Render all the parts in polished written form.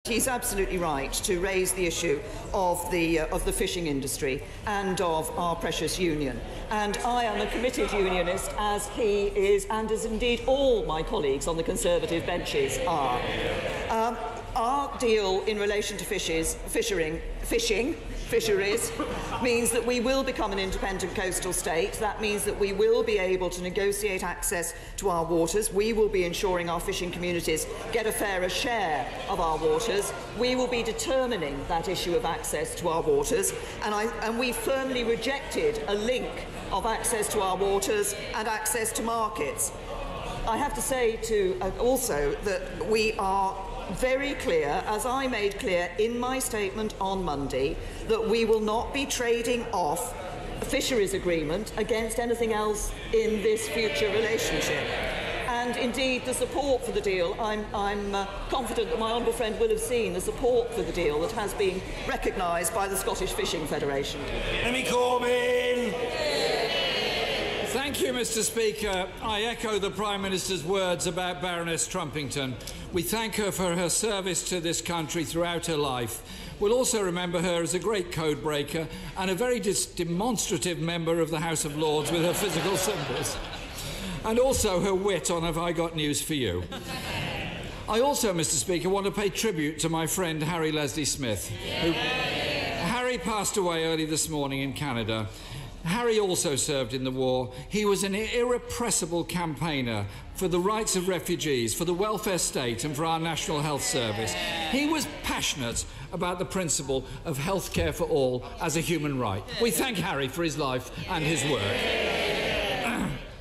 He's absolutely right to raise the issue of the fishing industry and of our precious union. And I am a committed unionist, as he is, and as indeed all my colleagues on the Conservative benches are. Our deal in relation to fisheries means that we will become an independent coastal state. That means that we will be able to negotiate access to our waters. We will be ensuring our fishing communities get a fairer share of our waters. We will be determining that issue of access to our waters. And we firmly rejected a link of access to our waters and access to markets. I have to say also that we are very clear, as I made clear in my statement on Monday, that we will not be trading off a fisheries agreement against anything else in this future relationship. And indeed, the support for the deal, I'm confident that my honourable friend will have seen the support for the deal that has been recognised by the Scottish Fishing Federation. Corbyn! Thank you, Mr. Speaker. I echo the Prime Minister's words about Baroness Trumpington. We thank her for her service to this country throughout her life. We'll also remember her as a great code breaker and a very demonstrative member of the House of Lords with her physical symbols. And also her wit on Have I Got News for You. I also, Mr. Speaker, want to pay tribute to my friend Harry Leslie Smith. Harry passed away early this morning in Canada. Harry also served in the war. He was an irrepressible campaigner for the rights of refugees, for the welfare state and for our National Health Service. He was passionate about the principle of health care for all as a human right. We thank Harry for his life and his work.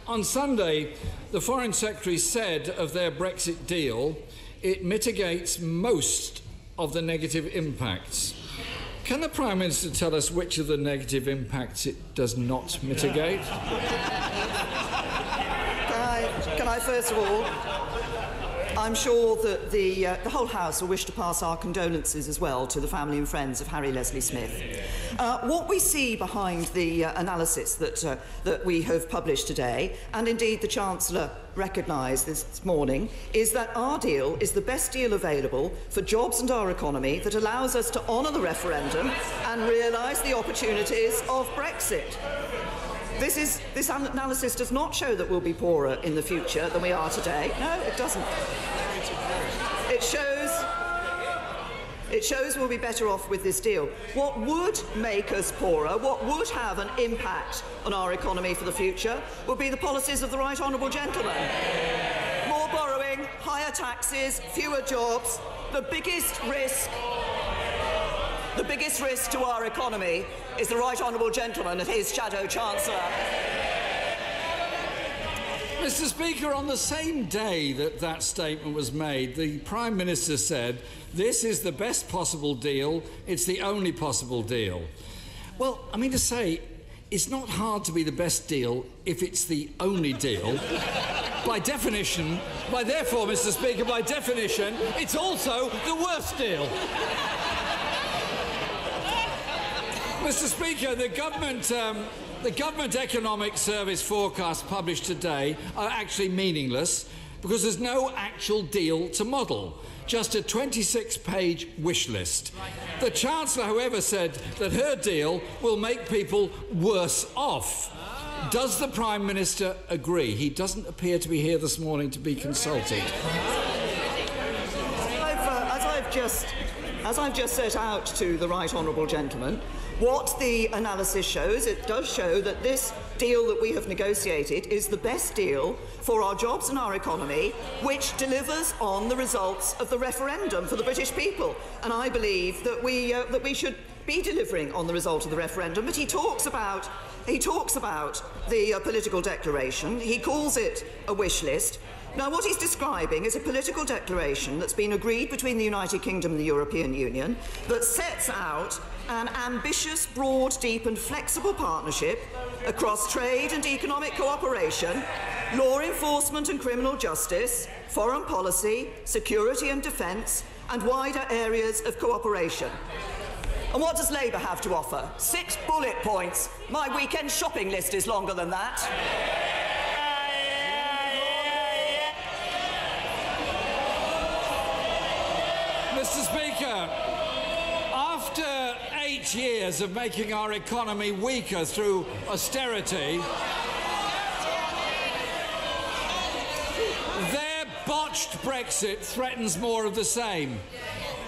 On Sunday, the Foreign Secretary said of their Brexit deal, it mitigates most of the negative impacts. Can the Prime Minister tell us which of the negative impacts it does not mitigate? Can I first of all, I'm sure that the whole House will wish to pass our condolences as well to the family and friends of Harry Leslie Smith. What we see behind the analysis that we have published today, and indeed the Chancellor recognised this morning, is that our deal is the best deal available for jobs and our economy that allows us to honour the referendum and realise the opportunities of Brexit. This analysis does not show that we'll be poorer in the future than we are today. No, it doesn't. It shows we'll be better off with this deal. What would make us poorer, what would have an impact on our economy for the future, would be the policies of the Right Honourable Gentleman. More borrowing, higher taxes, fewer jobs. The biggest risk to our economy is the Right Honourable Gentleman and his Shadow Chancellor. Mr. Speaker, on the same day that that statement was made, the Prime Minister said, this is the best possible deal, it's the only possible deal. Well, I mean to say, it's not hard to be the best deal if it's the only deal. By definition, therefore, Mr. Speaker, by definition, it's also the worst deal. Mr. Speaker, the Government Economic Service forecasts published today are actually meaningless because there's no actual deal to model, just a 26-page wish list. The Chancellor, however, said that her deal will make people worse off. Does the Prime Minister agree? He doesn't appear to be here this morning to be consulted. As I've just set out to the Right Honourable Gentleman, what the analysis shows, it does show that this deal that we have negotiated is the best deal for our jobs and our economy, which delivers on the results of the referendum for the British people. And I believe that we should be delivering on the result of the referendum. But he talks about the political declaration. He calls it a wish list. Now, what he's describing is a political declaration that's been agreed between the United Kingdom and the European Union that sets out an ambitious, broad, deep and flexible partnership across trade and economic cooperation, law enforcement and criminal justice, foreign policy, security and defence, and wider areas of cooperation. And what does Labour have to offer? 6 bullet points. My weekend shopping list is longer than that. Mr. Speaker, after 8 years of making our economy weaker through austerity, their botched Brexit threatens more of the same.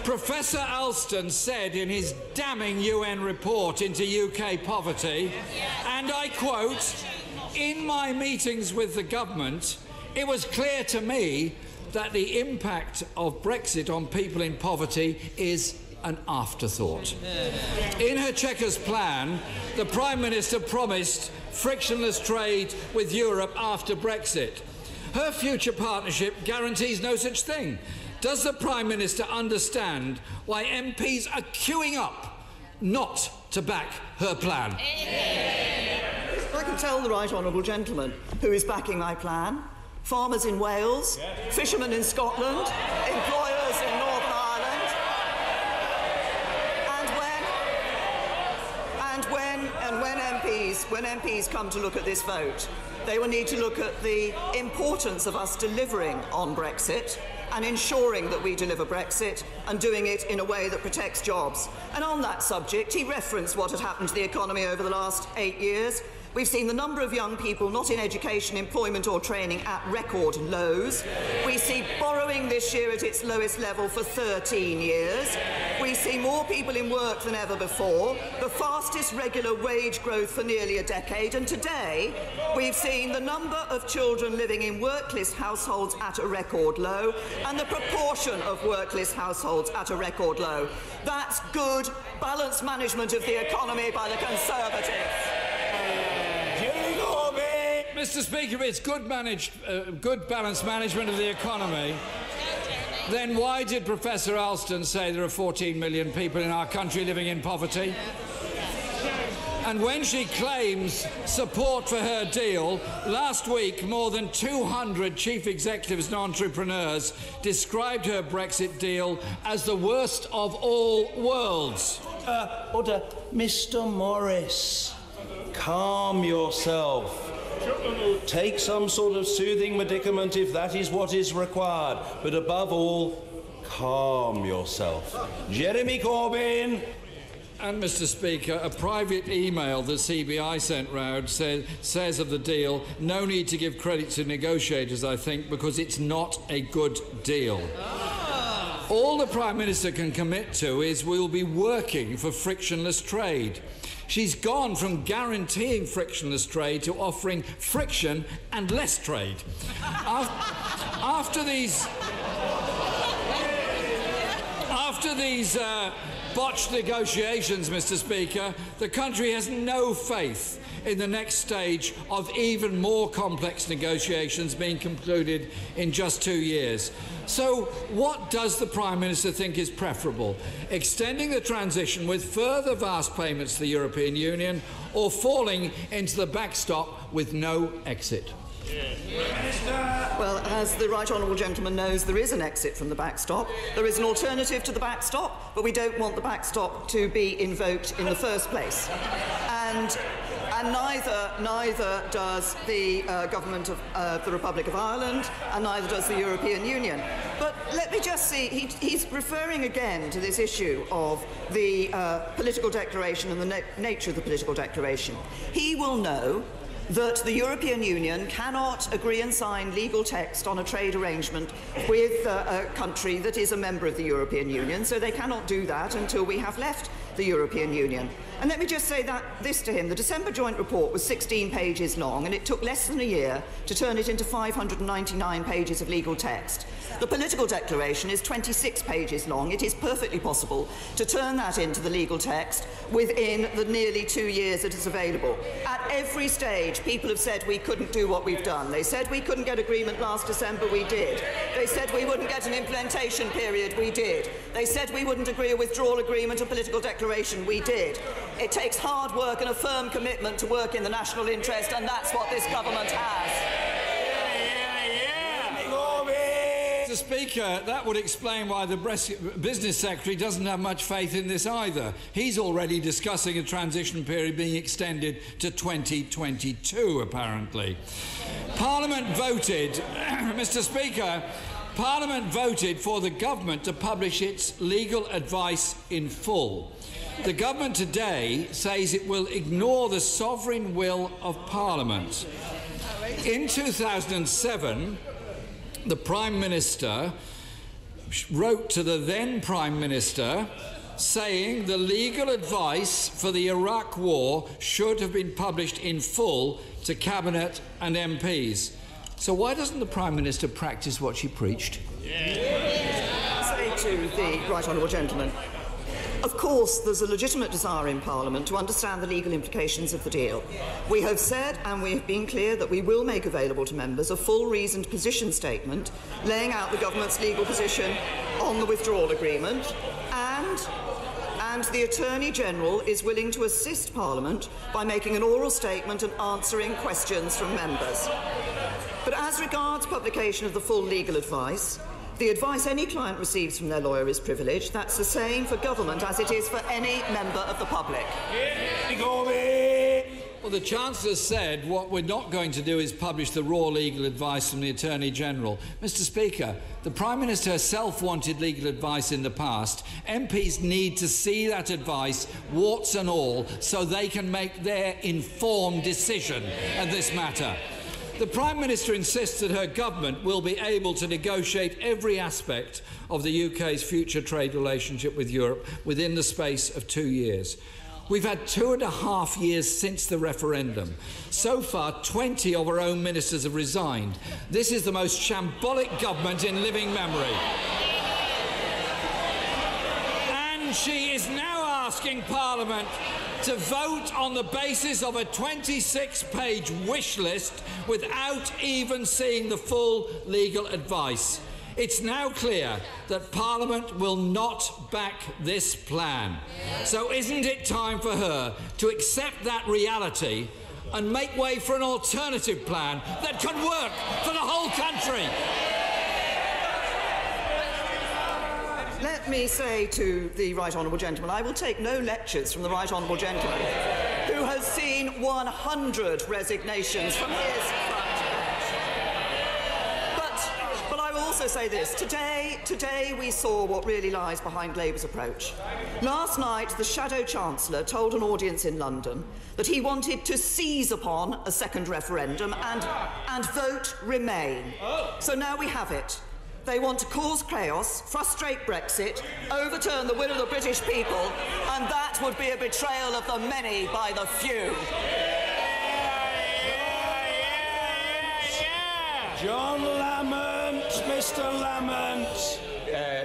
Professor Alston said in his damning UN report into UK poverty, and I quote, "In my meetings with the government, it was clear to me that the impact of Brexit on people in poverty is an afterthought." In her Chequers plan, the Prime Minister promised frictionless trade with Europe after Brexit. Her future partnership guarantees no such thing. Does the Prime Minister understand why MPs are queuing up not to back her plan? I can tell the right honourable gentleman who is backing my plan. Farmers in Wales, fishermen in Scotland, employers in Northern Ireland. And when MPs come to look at this vote, they will need to look at the importance of us delivering on Brexit and ensuring that we deliver Brexit and doing it in a way that protects jobs. And on that subject, he referenced what had happened to the economy over the last 8 years. We've seen the number of young people not in education, employment or training at record lows. We see borrowing this year at its lowest level for 13 years. We see more people in work than ever before, the fastest regular wage growth for nearly a decade, and today we've seen the number of children living in workless households at a record low and the proportion of workless households at a record low. That's good, balanced management of the economy by the Conservatives. Mr. Speaker, if it's good balanced management of the economy, then why did Professor Alston say there are 14 million people in our country living in poverty? And when she claims support for her deal, last week more than 200 chief executives and entrepreneurs described her Brexit deal as the worst of all worlds. Order. Mr. Morris, calm yourself. Take some sort of soothing medicament if that is what is required. But above all, calm yourself. Jeremy Corbyn. And, Mr. Speaker, a private email the CBI sent round says of the deal, no need to give credit to negotiators, I think, because it's not a good deal. All the Prime Minister can commit to is we'll be working for frictionless trade. She's gone from guaranteeing frictionless trade to offering friction and less trade. After these botched negotiations, Mr. Speaker, the country has no faith in the next stage of even more complex negotiations being concluded in just 2 years. So what does the Prime Minister think is preferable? Extending the transition with further vast payments to the European Union or falling into the backstop with no exit? Well, as the right honourable gentleman knows, there is an exit from the backstop. There is an alternative to the backstop, but we don't want the backstop to be invoked in the first place. And neither does the government of the Republic of Ireland, and neither does the European Union. But let me just see, he's referring again to this issue of the political declaration and the nature of the political declaration. He will know that the European Union cannot agree and sign legal text on a trade arrangement with a country that is a member of the European Union, so they cannot do that until we have left the European Union. And let me just say this to him. The December joint report was 16 pages long, and it took less than a year to turn it into 599 pages of legal text. The political declaration is 26 pages long. It is perfectly possible to turn that into the legal text within the nearly 2 years that is available. At every stage, people have said we couldn't do what we've done. They said we couldn't get agreement last December, we did. They said we wouldn't get an implementation period, we did. They said we wouldn't agree a withdrawal agreement or political declaration, we did. It takes hard work and a firm commitment to work in the national interest, and that's what this government has. Mr. Speaker, that would explain why the Business Secretary doesn't have much faith in this either. He's already discussing a transition period being extended to 2022, apparently. Parliament voted, Mr. Speaker, Parliament voted for the government to publish its legal advice in full. The government today says it will ignore the sovereign will of Parliament. In 2007, the Prime Minister wrote to the then Prime Minister saying the legal advice for the Iraq War should have been published in full to Cabinet and MPs. So why doesn't the Prime Minister practice what she preached? Say to the right honourable gentleman, of course there's a legitimate desire in Parliament to understand the legal implications of the deal. We have said and we have been clear that we will make available to members a full reasoned position statement laying out the government's legal position on the withdrawal agreement, and the Attorney-General is willing to assist Parliament by making an oral statement and answering questions from members. But as regards publication of the full legal advice, the advice any client receives from their lawyer is privileged. That's the same for government as it is for any member of the public. Well, the Chancellor said what we're not going to do is publish the raw legal advice from the Attorney-General. Mr Speaker, the Prime Minister herself wanted legal advice in the past. MPs need to see that advice, warts and all, so they can make their informed decision in this matter. The Prime Minister insists that her government will be able to negotiate every aspect of the UK's future trade relationship with Europe within the space of 2 years. We've had 2.5 years since the referendum. So far, 20 of our own ministers have resigned. This is the most shambolic government in living memory. And she is now asking Parliament to vote on the basis of a 26-page wish list without even seeing the full legal advice. It's now clear that Parliament will not back this plan. So isn't it time for her to accept that reality and make way for an alternative plan that can work for the whole country? Let me say to the right honourable gentleman, I will take no lectures from the right honourable gentleman, who has seen 100 resignations from his front bench. But I will also say this. Today we saw what really lies behind Labour's approach. Last night, the Shadow Chancellor told an audience in London that he wanted to seize upon a second referendum and vote Remain. So now we have it. They want to cause chaos, frustrate Brexit, overturn the will of the British people, and that would be a betrayal of the many by the few. John Lamont, Mr. Lamont.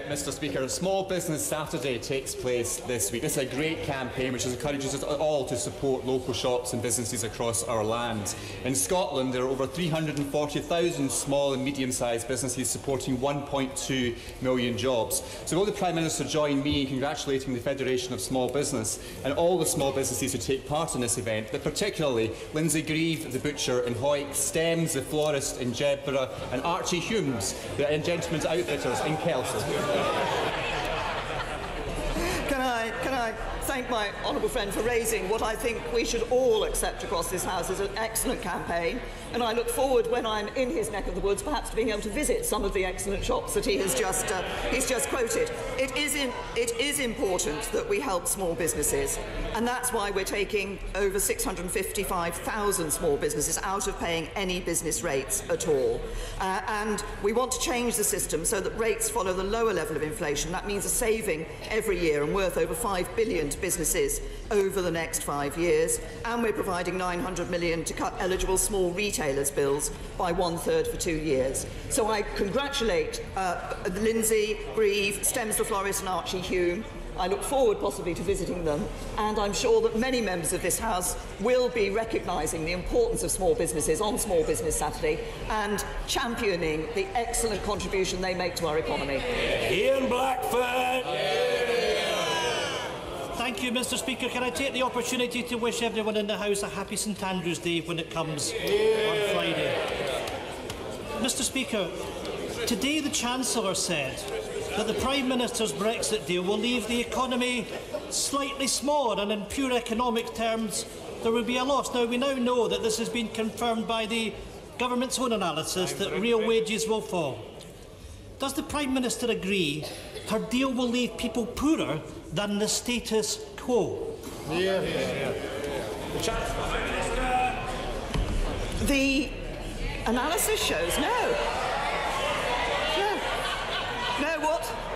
Mr Speaker, Small Business Saturday takes place this week. This is a great campaign which encourages us all to support local shops and businesses across our land. In Scotland, there are over 340,000 small and medium-sized businesses supporting 1.2 million jobs. So will the Prime Minister join me in congratulating the Federation of Small Business and all the small businesses who take part in this event, but particularly Lindsay Grieve, the butcher in Hoyk, Stems, the florist in Jedburgh, and Archie Humes, the gentlemen's outfitters in Kelsey. Can I thank my honourable friend for raising what I think we should all accept across this House as an excellent campaign, and I look forward, when I'm in his neck of the woods, perhaps to being able to visit some of the excellent shops that he's just quoted. It is important that we help small businesses, and that's why we're taking over 655,000 small businesses out of paying any business rates at all. And we want to change the system so that rates follow the lower level of inflation. That means a saving every year and worth over £5 billion to businesses over the next 5 years. And we're providing £900 million to cut eligible small retailers' bills by 1/3 for 2 years. So I congratulate Lindsay, Grieve, Stems the florist and Archie Hume. I look forward possibly to visiting them, and I'm sure that many members of this House will be recognising the importance of small businesses on Small Business Saturday and championing the excellent contribution they make to our economy. Ian Blackford. Thank you, Mr Speaker. Can I take the opportunity to wish everyone in the House a happy St Andrew's Day when it comes on Friday? Mr Speaker, today the Chancellor said that the Prime Minister's Brexit deal will leave the economy slightly smaller, and in pure economic terms there will be a loss. Now, we now know that this has been confirmed by the government's own analysis that real wages will fall. Does the Prime Minister agree her deal will leave people poorer than the status quo? The analysis shows no.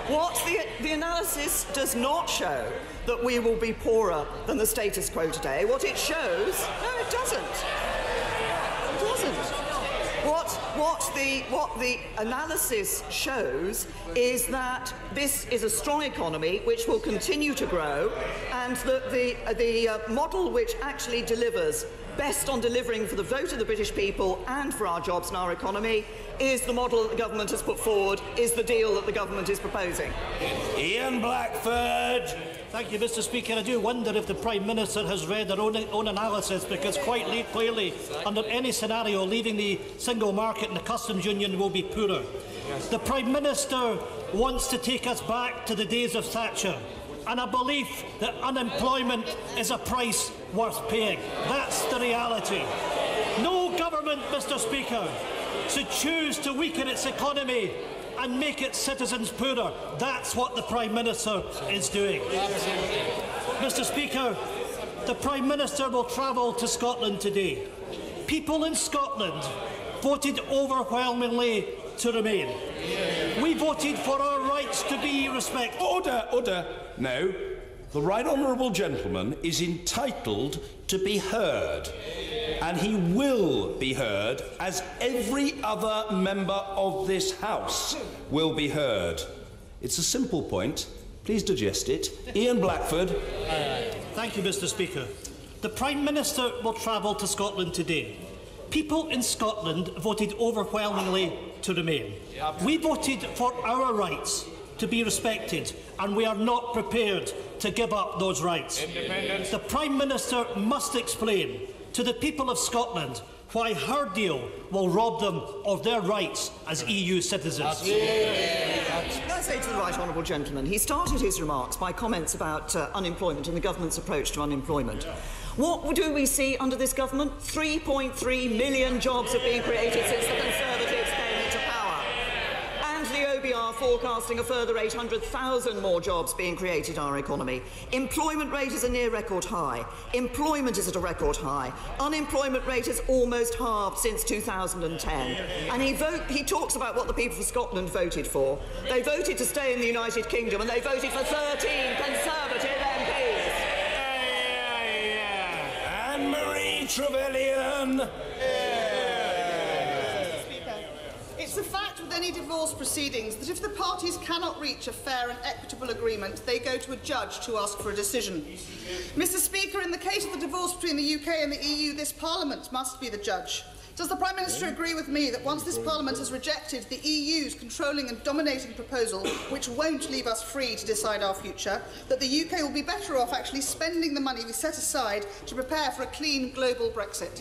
What the analysis does not show that we will be poorer than the status quo today. What it shows, no, it doesn't. It doesn't. What the analysis shows is that this is a strong economy which will continue to grow, and that the model which actually delivers best on delivering for the vote of the British people and for our jobs and our economy is the model that the government has put forward, is the deal that the government is proposing. Ian Blackford. Thank you, Mr. Speaker. I do wonder if the Prime Minister has read her own analysis, because quite clearly, under any scenario, leaving the single market and the customs union will be poorer. Yes. The Prime Minister wants to take us back to the days of Thatcher and a belief that unemployment is a price worth paying. That's the reality. No government, Mr. Speaker, should choose to weaken its economy and make its citizens poorer. That's what the Prime Minister is doing. Mr. Speaker, the Prime Minister will travel to Scotland today. People in Scotland voted overwhelmingly to remain. We voted for our rights to be respected. Order. No. The Right Honourable Gentleman is entitled to be heard, and he will be heard as every other member of this House will be heard. It's a simple point. Please digest it. Ian Blackford. Thank you, Mr. Speaker. The Prime Minister will travel to Scotland today. People in Scotland voted overwhelmingly to remain. We voted for our rights to be respected, and we are not prepared to give up those rights. The Prime Minister must explain to the people of Scotland why her deal will rob them of their rights as EU citizens. Can I say to the Right Honourable Gentleman, he started his remarks by comments about unemployment and the government's approach to unemployment. What do we see under this government? 3.3 million jobs have been created since the Conservatives came into power. And the OBR forecasting a further 800,000 more jobs being created in our economy. Employment rate is a near record high. Employment is at a record high. Unemployment rate has almost halved since 2010. And he talks about what the people of Scotland voted for. They voted to stay in the United Kingdom, and they voted for 13 Conservative MPs. Anne-Marie Trevelyan. It's a fact with any divorce proceedings that if the parties cannot reach a fair and equitable agreement, they go to a judge to ask for a decision. Mr. Speaker, in the case of the divorce between the UK and the EU, this Parliament must be the judge. Does the Prime Minister agree with me that once this Parliament has rejected the EU's controlling and dominating proposal, which won't leave us free to decide our future, that the UK will be better off actually spending the money we set aside to prepare for a clean global Brexit?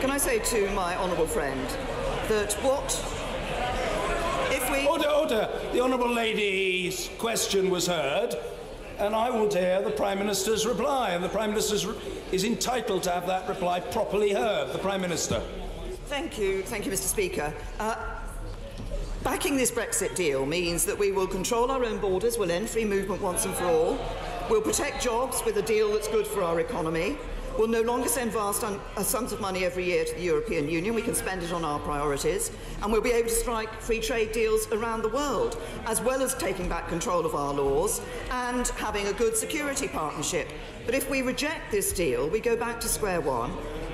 Can I say to my honourable friend that if we... Order! The honourable lady's question was heard, and I will dare the Prime Minister's reply, and the Prime Minister is entitled to have that reply properly heard. The Prime Minister. Thank you, Mr. Speaker. Backing this Brexit deal means that we will control our own borders, we'll end free movement once and for all, we'll protect jobs with a deal that's good for our economy, we'll no longer send vast sums of money every year to the European Union. We can spend it on our priorities. And we'll be able to strike free trade deals around the world, as well as taking back control of our laws and having a good security partnership. But if we reject this deal, we go back to square one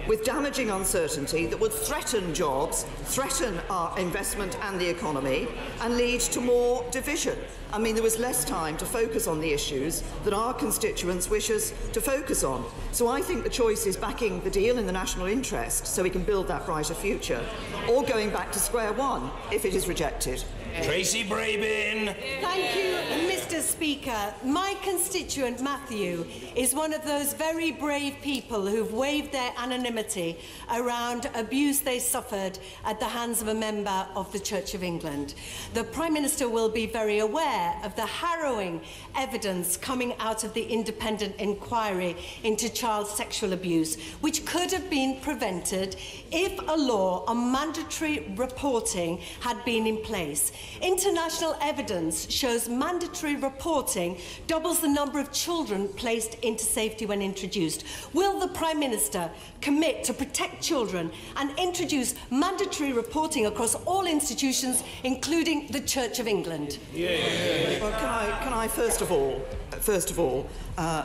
with damaging uncertainty that would threaten jobs, threaten our investment and the economy, and lead to more division. I mean, there was less time to focus on the issues that our constituents wish us to focus on. So I think the choice is backing the deal in the national interest so we can build that brighter future, or going back to square one if it is rejected. Tracy Brabin. Thank you, Mr. Speaker. My constituent, Matthew, is one of those very brave people who've waived their anonymity anonymity around abuse they suffered at the hands of a member of the Church of England. The Prime Minister will be very aware of the harrowing evidence coming out of the independent inquiry into child sexual abuse, which could have been prevented if a law on mandatory reporting had been in place. International evidence shows mandatory reporting doubles the number of children placed into safety when introduced. Will the Prime Minister commit to protect children and introduce mandatory reporting across all institutions, including the Church of England? Well, can I first of all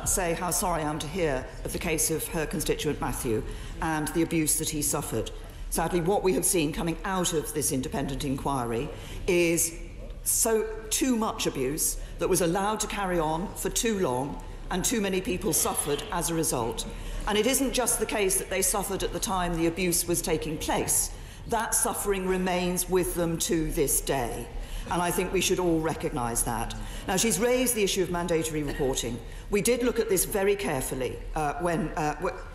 say how sorry I am to hear of the case of her constituent Matthew and the abuse that he suffered. Sadly, what we have seen coming out of this independent inquiry is too much abuse that was allowed to carry on for too long, and too many people suffered as a result. And it isn't just the case that they suffered at the time the abuse was taking place. That suffering remains with them to this day. And I think we should all recognise that. Now, she's raised the issue of mandatory reporting. We did look at this very carefully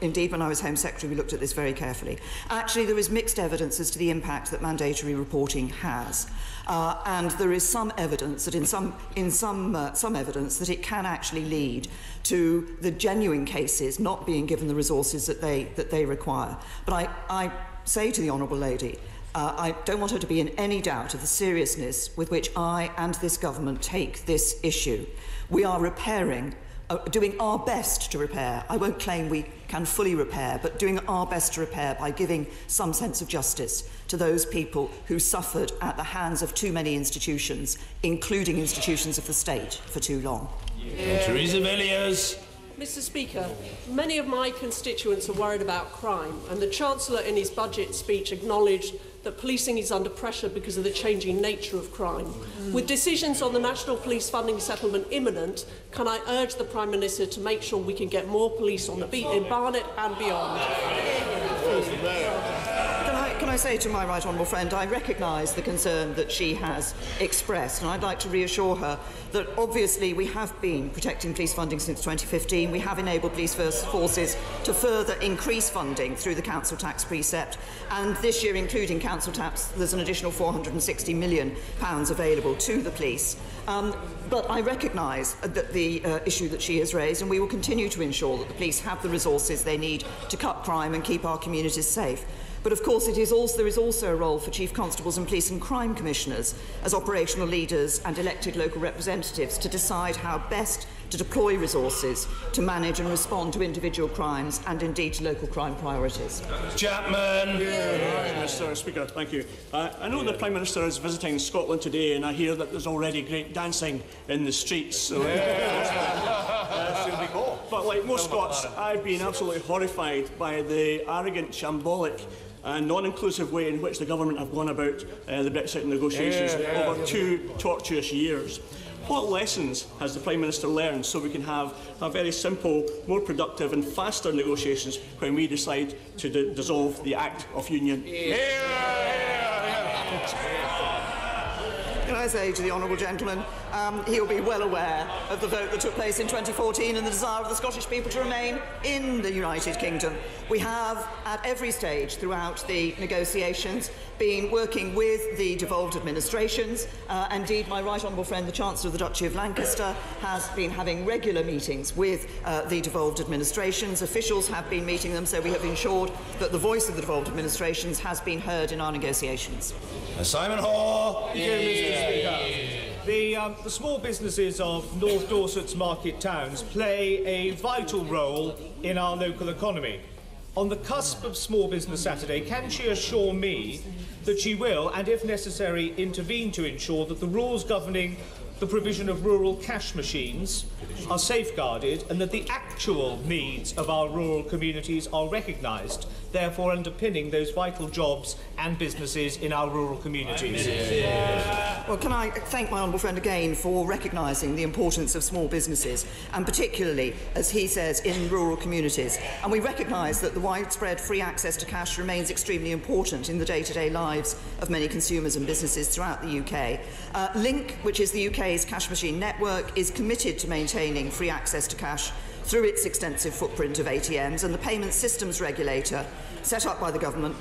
indeed, when I was Home Secretary, we looked at this very carefully. Actually, there is mixed evidence as to the impact that mandatory reporting has. And there is some evidence that some evidence that it can actually lead to the genuine cases not being given the resources that they require. But I say to the Honourable Lady, I don't want her to be in any doubt of the seriousness with which I and this government take this issue. We are doing our best to repair. I won't claim we can fully repair, but doing our best to repair by giving some sense of justice to those people who suffered at the hands of too many institutions, including institutions of the state, for too long. Theresa Villiers. Mr. Speaker, many of my constituents are worried about crime, and the Chancellor in his budget speech acknowledged that policing is under pressure because of the changing nature of crime. With decisions on the National Police Funding Settlement imminent, can I urge the Prime Minister to make sure we can get more police on the beat in Barnet and beyond? Can I say to my right honourable friend, I recognise the concern that she has expressed, and I'd like to reassure her that obviously we have been protecting police funding since 2015. We have enabled police forces to further increase funding through the council tax precept, and this year, including council tax, there's an additional £460 million available to the police. But I recognise that the issue that she has raised, and we will continue to ensure that the police have the resources they need to cut crime and keep our communities safe. But of course, there is also a role for Chief Constables and Police and Crime Commissioners as operational leaders and elected local representatives to decide how best to deploy resources to manage and respond to individual crimes and indeed to local crime priorities. Chapman. Mr. Speaker, thank you. I know the Prime Minister is visiting Scotland today, and I hear that there's already great dancing in the streets. So but like most Scots, I've been absolutely horrified by the arrogant, shambolic and non-inclusive way in which the government have gone about the Brexit negotiations over 2 tortuous years. What lessons has the Prime Minister learned so we can have a very simple, more productive and faster negotiations when we decide to dissolve the Act of Union? Can I say to the honourable gentleman, he'll be well aware of the vote that took place in 2014 and the desire of the Scottish people to remain in the United Kingdom. We have, at every stage throughout the negotiations, been working with the devolved administrations. Indeed, my right honourable friend, the Chancellor of the Duchy of Lancaster, has been having regular meetings with the devolved administrations. Officials have been meeting them, so we have ensured that the voice of the devolved administrations has been heard in our negotiations. Simon Hoare. Thank you, Mr. Speaker. The small businesses of North Dorset's market towns play a vital role in our local economy. On the cusp of Small Business Saturday, can she assure me that she will, and if necessary, intervene to ensure that the rules governing the provision of rural cash machines are safeguarded and that the actual needs of our rural communities are recognised, therefore underpinning those vital jobs and businesses in our rural communities? Well, can I thank my honourable friend again for recognising the importance of small businesses, and particularly, as he says, in rural communities. And we recognise that the widespread free access to cash remains extremely important in the day-to-day lives of many consumers and businesses throughout the UK. Link, which is the UK's cash machine network, is committed to maintaining free access to cash through its extensive footprint of ATMs, and the payment systems regulator set up by the government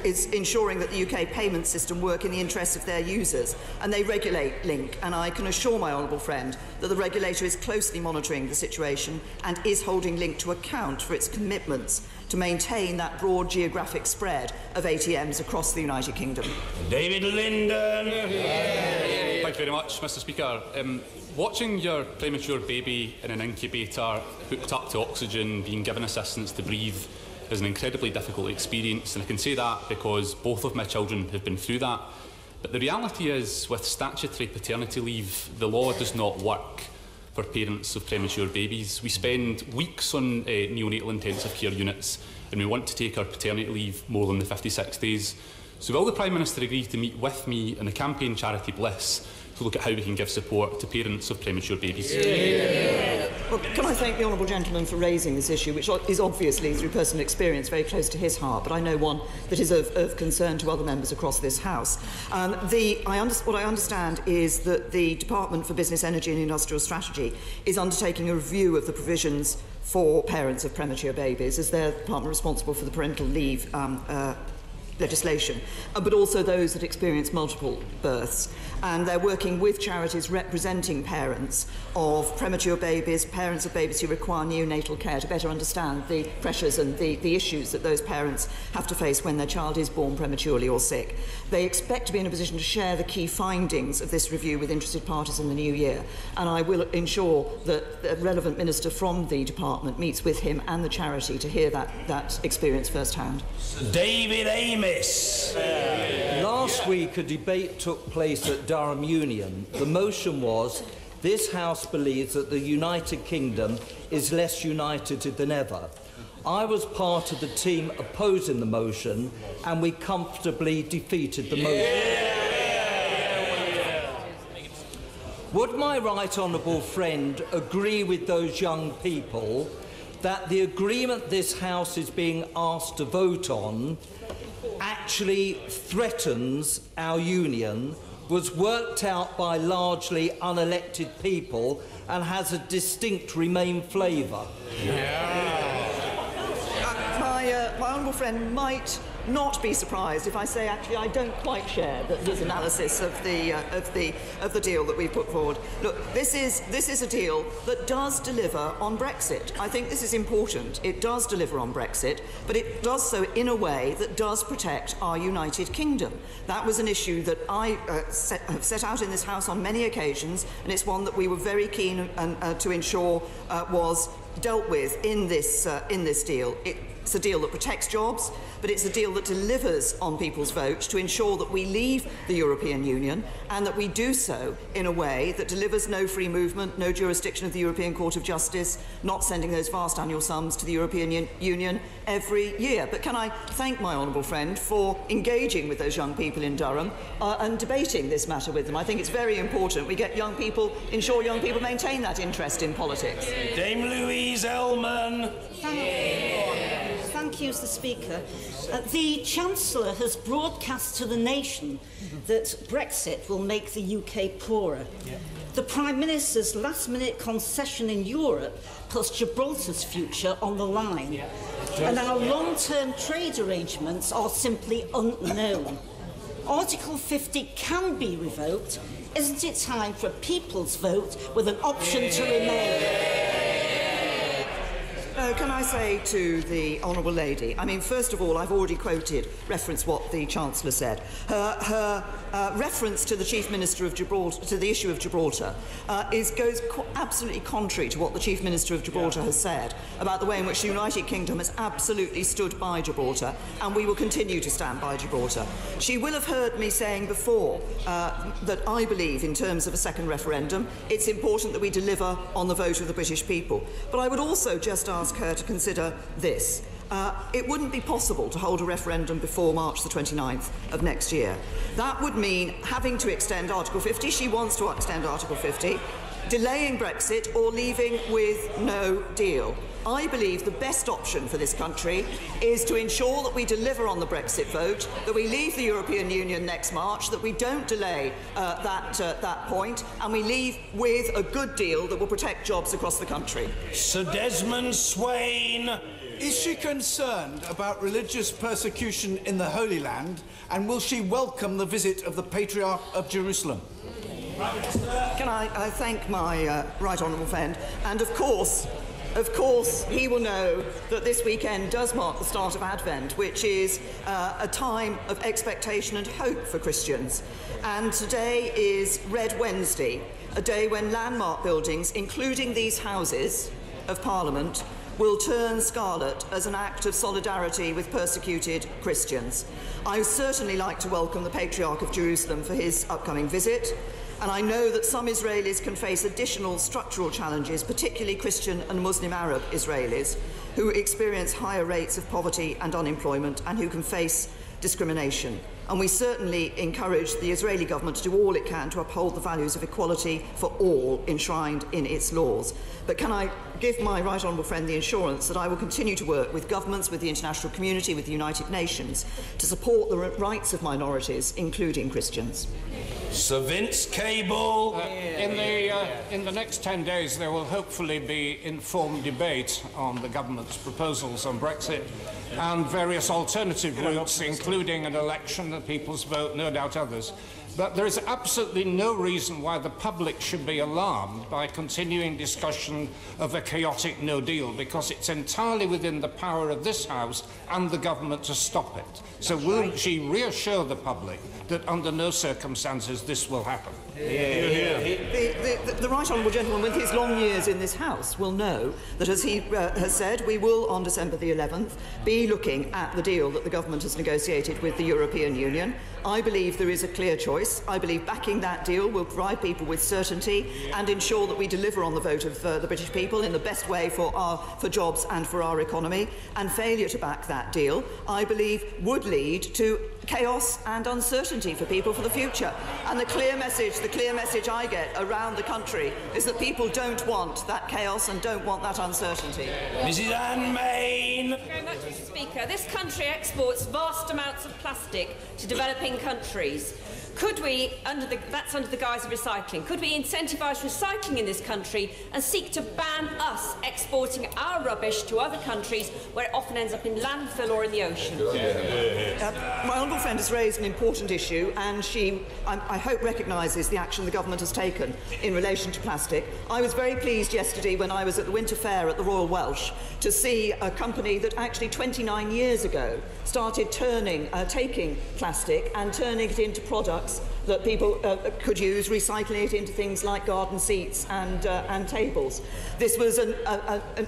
is ensuring that the UK payment system work in the interests of their users, and they regulate Link, and I can assure my honourable friend that the regulator is closely monitoring the situation and is holding Link to account for its commitments to maintain that broad geographic spread of ATMs across the United Kingdom. David Linden. Thank you very much, Mr. Speaker. Watching your premature baby in an incubator, hooked up to oxygen, being given assistance to breathe, is an incredibly difficult experience, and I can say that because both of my children have been through that. But the reality is, with statutory paternity leave, the law does not work for parents of premature babies. We spend weeks on neonatal intensive care units, and we want to take our paternity leave more than the 56 days. So will the Prime Minister agree to meet with me and the campaign Charity Bliss to look at how we can give support to parents of premature babies? Well, can I thank the honourable gentleman for raising this issue, which is obviously, through personal experience, very close to his heart, but I know one that is of concern to other members across this House. What I understand is that the Department for Business, Energy and Industrial Strategy is undertaking a review of the provisions for parents of premature babies, as they're the department responsible for the parental leave legislation, but also those that experience multiple births. And they're working with charities representing parents of premature babies, parents of babies who require neonatal care, to better understand the pressures and the issues that those parents have to face when their child is born prematurely or sick. They expect to be in a position to share the key findings of this review with interested parties in the new year, and I will ensure that the relevant minister from the department meets with him and the charity to hear that experience firsthand. David Amos. Last week a debate took place at Durham Union. The motion was, this House believes that the United Kingdom is less united than ever. I was part of the team opposing the motion, and we comfortably defeated the motion. Would my right honourable friend agree with those young people that the agreement this House is being asked to vote on actually threatens our union, was worked out by largely unelected people, and has a distinct Remain flavour? My honourable friend might not be surprised if I say, actually, I don't quite share his analysis of the deal that we put forward. Look, this is a deal that does deliver on Brexit. I think this is important. It does deliver on Brexit, but it does so in a way that does protect our United Kingdom. That was an issue that I have set out in this House on many occasions, and it's one that we were very keen to ensure was dealt with in this deal. It's a deal that protects jobs, but it's a deal that delivers on people's vote to ensure that we leave the European Union, and that we do so in a way that delivers no free movement, no jurisdiction of the European Court of Justice, not sending those vast annual sums to the European Union every year. But can I thank my honourable friend for engaging with those young people in Durham and debating this matter with them. I think it's very important we get young people, ensure young people maintain that interest in politics. Dame Louise Ellman. Thank you, Mr. Speaker. The Chancellor has broadcast to the nation that Brexit will make the UK poorer. The Prime Minister's last-minute concession in Europe puts Gibraltar's future on the line. And our long-term trade arrangements are simply unknown. Article 50 can be revoked. Isn't it time for a people's vote with an option to remain? Can I say to the honourable lady, I mean, first of all, I've already referenced what the Chancellor said. Her reference to the Chief Minister of Gibraltar, to the issue of Gibraltar, goes absolutely contrary to what the Chief Minister of Gibraltar has said about the way in which the United Kingdom has absolutely stood by Gibraltar, and we will continue to stand by Gibraltar. She will have heard me saying before that I believe, in terms of a second referendum, it's important that we deliver on the vote of the British people. But I would also just ask her to consider this. It wouldn't be possible to hold a referendum before March the 29th of next year. That would mean having to extend Article 50. She wants to extend Article 50, delaying Brexit, or leaving with no deal. I believe the best option for this country is to ensure that we deliver on the Brexit vote, that we leave the European Union next March, that we don't delay that point, and we leave with a good deal that will protect jobs across the country. Sir Desmond Swain. Is she concerned about religious persecution in the Holy Land, and will she welcome the visit of the Patriarch of Jerusalem? Can I thank my right honourable friend, and of course, he will know that this weekend does mark the start of Advent, which is a time of expectation and hope for Christians. And today is Red Wednesday, a day when landmark buildings, including these Houses of Parliament, will turn scarlet as an act of solidarity with persecuted Christians. I would certainly like to welcome the Patriarch of Jerusalem for his upcoming visit. And I know that some Israelis can face additional structural challenges, particularly Christian and Muslim Arab Israelis, who experience higher rates of poverty and unemployment and who can face discrimination. And we certainly encourage the Israeli government to do all it can to uphold the values of equality for all enshrined in its laws. But can I give my right honourable friend the assurance that I will continue to work with governments, with the international community, with the United Nations, to support the rights of minorities, including Christians. Sir Vince Cable. In the next 10 days, there will hopefully be informed debate on the government's proposals on Brexit and various alternative routes, including an election, a people's vote, no doubt others. But there is absolutely no reason why the public should be alarmed by continuing discussion of a chaotic no deal, because it's entirely within the power of this House and the government to stop it. So will she reassure the public that under no circumstances this will happen? The right honourable gentleman with his long years in this House will know that, as he has said, we will on December the 11th be looking at the deal that the government has negotiated with the European Union. I believe there is a clear choice. I believe backing that deal will provide people with certainty and ensure that we deliver on the vote of the British people in the best way for jobs and for our economy. And failure to back that deal, I believe, would lead to chaos and uncertainty for people for the future. And the clear message I get around the country is that people don't want that chaos and don't want that uncertainty. Mrs Anne Main. Thank you very much, Mr. Speaker. This country exports vast amounts of plastic to developing countries. Could we, that's under the guise of recycling, could we incentivise recycling in this country and seek to ban us exporting our rubbish to other countries where it often ends up in landfill or in the ocean? My honourable friend has raised an important issue, and she, I hope, recognises the action the government has taken in relation to plastic. I was very pleased yesterday when I was at the Winter Fair at the Royal Welsh to see a company that actually 29 years ago started taking plastic and turning it into products that people could use, recycling it into things like garden seats and tables. This was an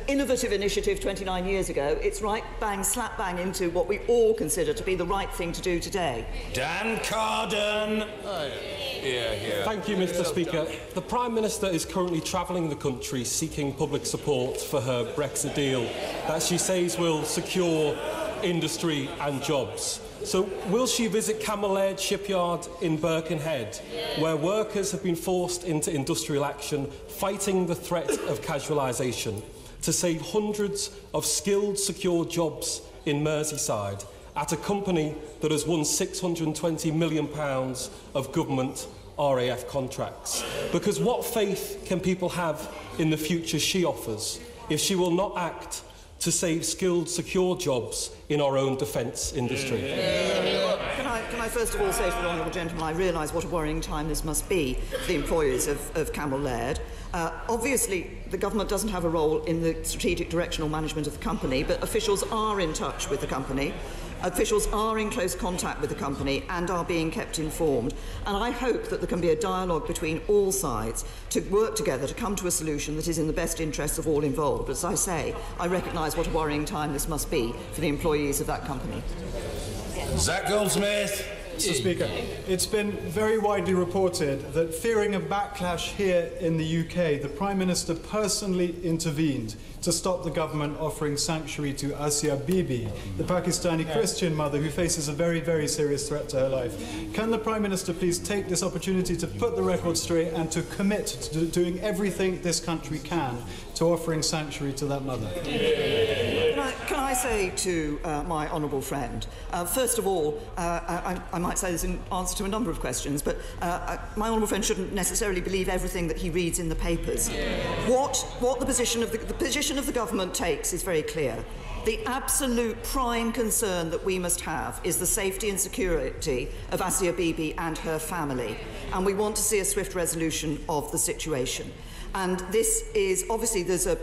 innovative initiative 29 years ago. It's slap bang into what we all consider to be the right thing to do today. Dan Carden. Thank you, Mr. Speaker. The Prime Minister is currently travelling the country seeking public support for her Brexit deal that she says will secure industry and jobs. So will she visit Camel Laird shipyard in Birkenhead, where workers have been forced into industrial action, fighting the threat of casualisation, to save hundreds of skilled, secure jobs in Merseyside at a company that has won £620 million of government RAF contracts? Because what faith can people have in the future she offers if she will not act to save skilled, secure jobs in our own defence industry? Can I first of all say to the honourable gentleman, I realise what a worrying time this must be for the employees of Camel Laird. Obviously, the government doesn't have a role in the strategic directional management of the company, but officials are in touch with the company. Officials are in close contact with the company and are being kept informed. And I hope that there can be a dialogue between all sides to work together to come to a solution that is in the best interests of all involved. As I say, I recognise what a worrying time this must be for the employees of that company. Zach Goldsmith. Mr. Speaker, it's been very widely reported that, fearing a backlash here in the UK, the Prime Minister personally intervened to stop the government offering sanctuary to Asia Bibi, the Pakistani Christian mother who faces a very, very serious threat to her life. Can the Prime Minister please take this opportunity to put the record straight and to commit to doing everything this country can to offering sanctuary to that mother? Can I say to my honourable friend, first of all, I might say this in answer to a number of questions, but my honourable friend shouldn't necessarily believe everything that he reads in the papers. What the position of the government takes is very clear. The absolute prime concern that we must have is the safety and security of Asia Bibi and her family, and we want to see a swift resolution of the situation. And this is, obviously, there's a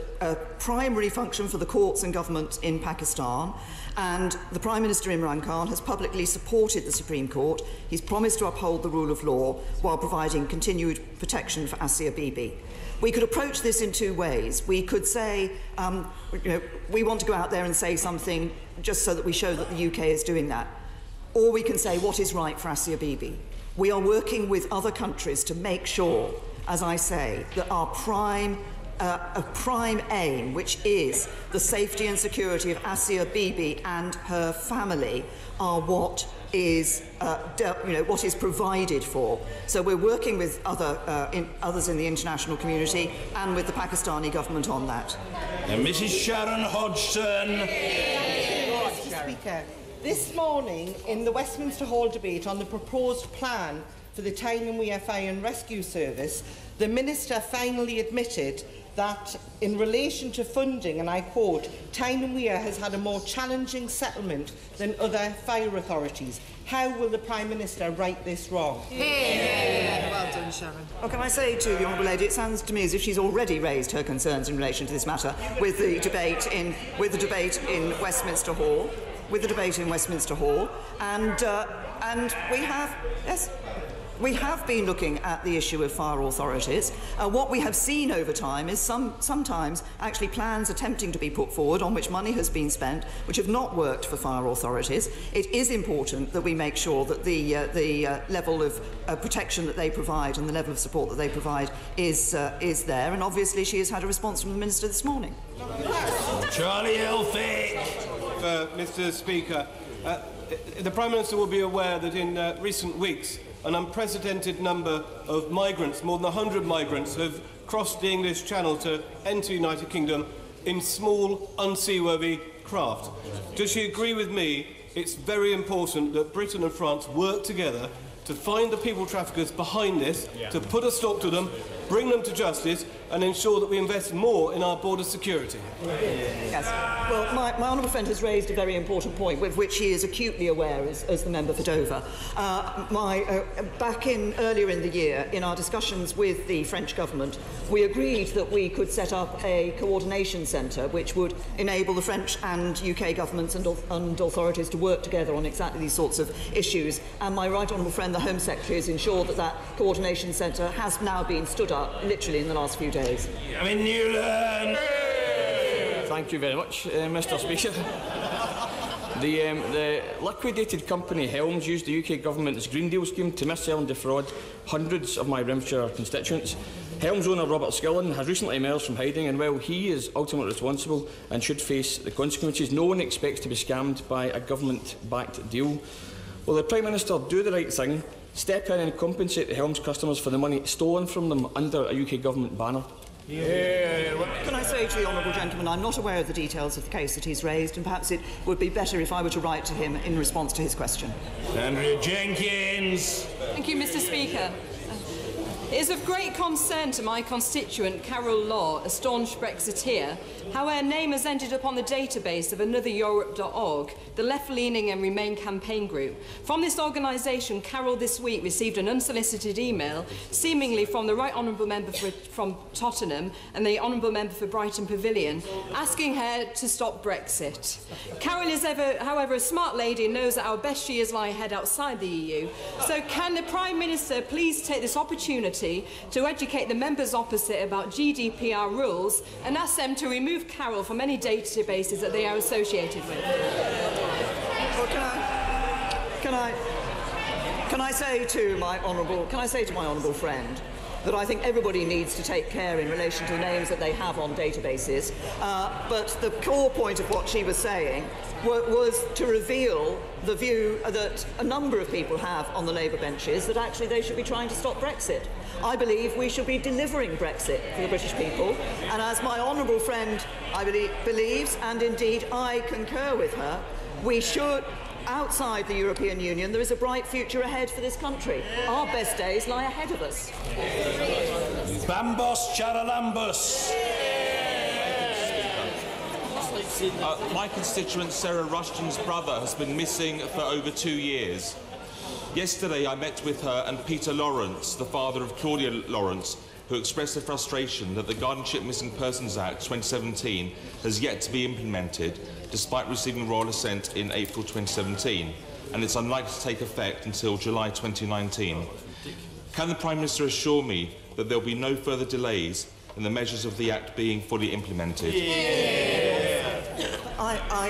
primary function for the courts and government in Pakistan, and the Prime Minister Imran Khan has publicly supported the Supreme Court. He's promised to uphold the rule of law while providing continued protection for Asia Bibi. We could approach this in two ways. We could say, we want to go out there and say something just so that we show that the UK is doing that. Or we can say what is right for Asia Bibi. We are working with other countries to make sure, as I say, that our prime aim, which is the safety and security of Asia Bibi and her family, are what is provided for. So we're working with others in the international community and with the Pakistani government on that. And Mrs. Sharon Hodgson. Mr. Speaker, this morning in the Westminster Hall debate on the proposed plan for the Tyne and Wear Fire and Rescue Service, the Minister finally admitted that in relation to funding, and I quote, Tyne and Wear has had a more challenging settlement than other fire authorities. How will the Prime Minister right this wrong? Well done, Sharon. Well, can I say to the Honourable Lady, it sounds to me as if she's already raised her concerns in relation to this matter with the debate in Westminster Hall, and we have been looking at the issue of fire authorities. What we have seen over time is sometimes actually plans attempting to be put forward on which money has been spent, which have not worked for fire authorities. It is important that we make sure that the level of protection that they provide and the level of support that they provide is there. And obviously she has had a response from the Minister this morning. Charlie Elphick. Mr. Speaker, the Prime Minister will be aware that in recent weeks an unprecedented number of migrants, more than 100 migrants, have crossed the English Channel to enter the United Kingdom in small, unseaworthy craft. Does she agree with me it's very important that Britain and France work together to find the people traffickers behind this, to put a stop to them, bring them to justice, and ensure that we invest more in our border security? Yes. Well, my honourable friend has raised a very important point with which he is acutely aware as the member for Dover. Earlier in the year, in our discussions with the French government, we agreed that we could set up a coordination centre which would enable the French and UK governments and authorities to work together on exactly these sorts of issues. And my right honourable friend, the Home Secretary, has ensured that that coordination centre has now been stood up literally in the last few days. Newland. Thank you very much, Mr. Speaker. The liquidated company Helms used the UK government's Green Deal scheme to mis-sell and defraud hundreds of my Renfrewshire constituents. Helms owner Robert Skillen has recently emerged from hiding, and while he is ultimately responsible and should face the consequences, no one expects to be scammed by a government-backed deal. Will the Prime Minister do the right thing, step in and compensate the Helms customers for the money stolen from them under a UK government banner? Can I say to the honourable gentleman, I'm not aware of the details of the case that he's raised, and perhaps it would be better if I were to write to him in response to his question. Andrea Jenkins. Thank you, Mr. Speaker. It is of great concern to my constituent, Carol Law, a staunch Brexiteer, how her name has ended up on the database of anothereurope.org, the left-leaning and Remain campaign group. From this organisation, Carol this week received an unsolicited email, seemingly from the Right Honourable Member from Tottenham and the Honourable Member for Brighton Pavilion, asking her to stop Brexit. Carol is, however, a smart lady and knows that our best years lie ahead outside the EU. So can the Prime Minister please take this opportunity to educate the members opposite about GDPR rules and ask them to remove Carol from any databases that they are associated with? Well, Can I say to my honourable friend that I think everybody needs to take care in relation to the names that they have on databases, but the core point of what she was saying was to reveal the view that a number of people have on the Labour benches, that actually they should be trying to stop Brexit. I believe we should be delivering Brexit for the British people, and as my honourable friend believes, and indeed I concur with her, we should. Outside the European Union, there is a bright future ahead for this country. Our best days lie ahead of us. Bambos Charalambos. My constituent Sarah Rushton's brother has been missing for over 2 years. Yesterday I met with her and Peter Lawrence, the father of Claudia Lawrence, who expressed their frustration that the Guardianship Missing Persons Act 2017 has yet to be implemented, despite receiving royal assent in April 2017, and it's unlikely to take effect until July 2019. Can the Prime Minister assure me that there will be no further delays in the measures of the Act being fully implemented?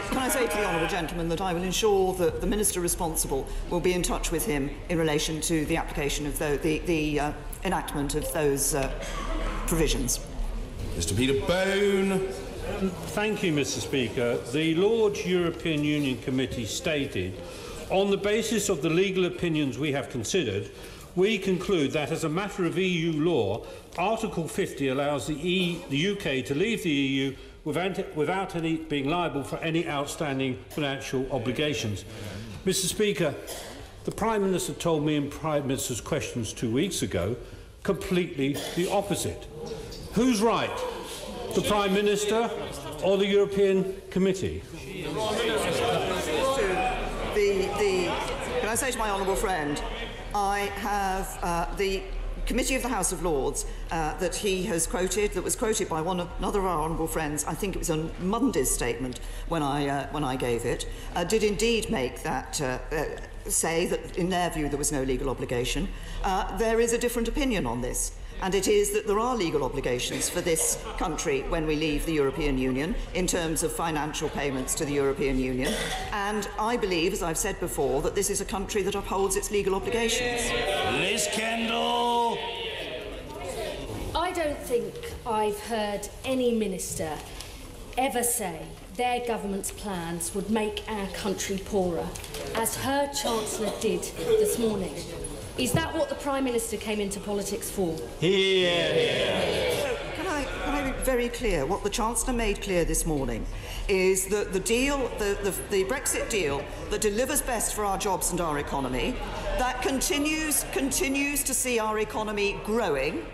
Can I say to the honourable gentleman that I will ensure that the Minister responsible will be in touch with him in relation to the application of the enactment of those provisions. Mr. Peter Bone. Thank you, Mr. Speaker. The Lord's European Union Committee stated, on the basis of the legal opinions we have considered, we conclude that as a matter of EU law, Article 50 allows the UK to leave the EU without being liable for any outstanding financial obligations. Mr. Speaker, the Prime Minister told me in Prime Minister's questions 2 weeks ago completely the opposite. Who's right? The Prime Minister or the European Committee? Can I say to my honourable friend, I have the Committee of the House of Lords that he has quoted, that was quoted by another of our honourable friends, I think it was on Monday's statement when I gave it, did indeed make that say that in their view there was no legal obligation. There is a different opinion on this, and it is that there are legal obligations for this country when we leave the European Union in terms of financial payments to the European Union, and I believe, as I've said before, that this is a country that upholds its legal obligations. Liz Kendall. I don't think I've heard any minister ever say their government's plans would make our country poorer, as her Chancellor did this morning. Is that what the Prime Minister came into politics for? So, can I be very clear? What the Chancellor made clear this morning is that the deal, the Brexit deal that delivers best for our jobs and our economy, that continues to see our economy growing.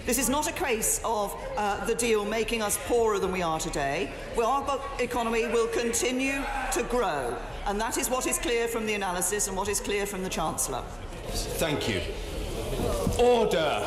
This is not a case of the deal making us poorer than we are today. Our economy will continue to grow, and that is what is clear from the analysis and what is clear from the Chancellor. Thank you. Order.